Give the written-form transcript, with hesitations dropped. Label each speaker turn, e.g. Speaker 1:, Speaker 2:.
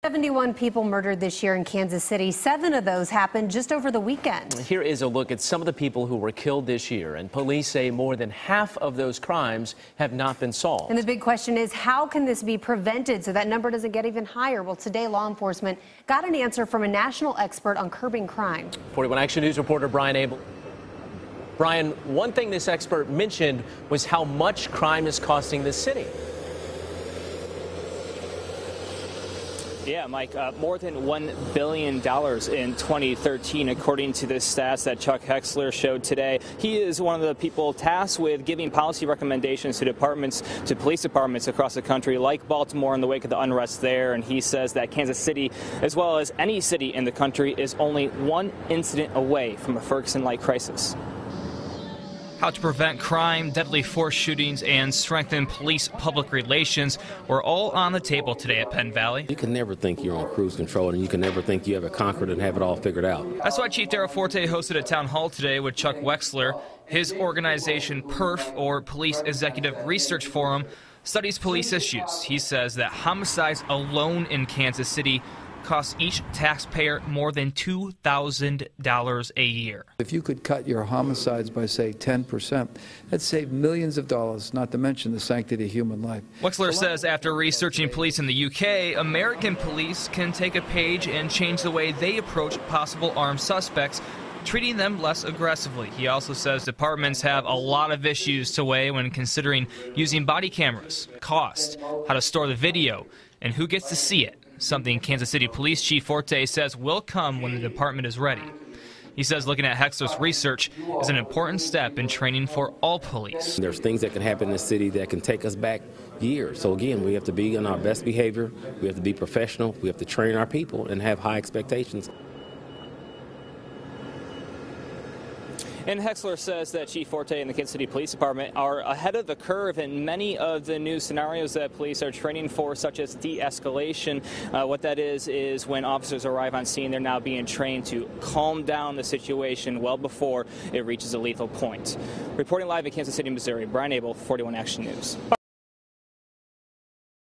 Speaker 1: 71 people murdered this year in Kansas City. 7 of those happened just over the weekend.
Speaker 2: Here is a look at some of the people who were killed this year, and police say more than half of those crimes have not been solved.
Speaker 1: And the big question is, how can this be prevented so that number doesn't get even higher? Well, today law enforcement got an answer from a national expert on curbing crime.
Speaker 2: 41 Action News reporter Brian Abel. Brian, one thing this expert mentioned was how much crime is costing the city.
Speaker 3: Yeah, Mike, more than $1 billion in 2013, according to the stats that Chuck Hexler showed today. He is one of the people tasked with giving policy recommendations to departments, to police departments across the country, like Baltimore in the wake of the unrest there. And he says that Kansas City, as well as any city in the country, is only one incident away from a Ferguson-like crisis.
Speaker 4: How to prevent crime, deadly force shootings, and strengthen police public relations were all on the table today at Penn Valley.
Speaker 5: You can never think you're on cruise control, and you can never think you have it conquered and have it all figured out.
Speaker 4: That's why Chief Darrell Forte hosted a town hall today with Chuck Wexler. His organization, PERF, or Police Executive Research Forum, studies police issues. He says that homicides alone in Kansas City costs each taxpayer more than $2,000 a year.
Speaker 6: If you could cut your homicides by, say, 10%, that'd save millions of dollars, not to mention the sanctity of human life.
Speaker 4: Wexler says after researching police in the UK, American police can take a page and change the way they approach possible armed suspects, treating them less aggressively. He also says departments have a lot of issues to weigh when considering using body cameras, cost, how to store the video, and who gets to see it. Something Kansas City Police Chief Forte says will come when the department is ready. He says looking at Hexler's research is an important step in training for all police.
Speaker 5: There's things that can happen in the city that can take us back years. So again, we have to be on our best behavior, we have to be professional, we have to train our people and have high expectations.
Speaker 3: And Hexler says that Chief Forte and the Kansas City Police Department are ahead of the curve in many of the new scenarios that police are training for, such as de-escalation. What that is when officers arrive on scene, they're now being trained to calm down the situation well before it reaches a lethal point. Reporting live in Kansas City, Missouri, Brian Abel, 41 Action News.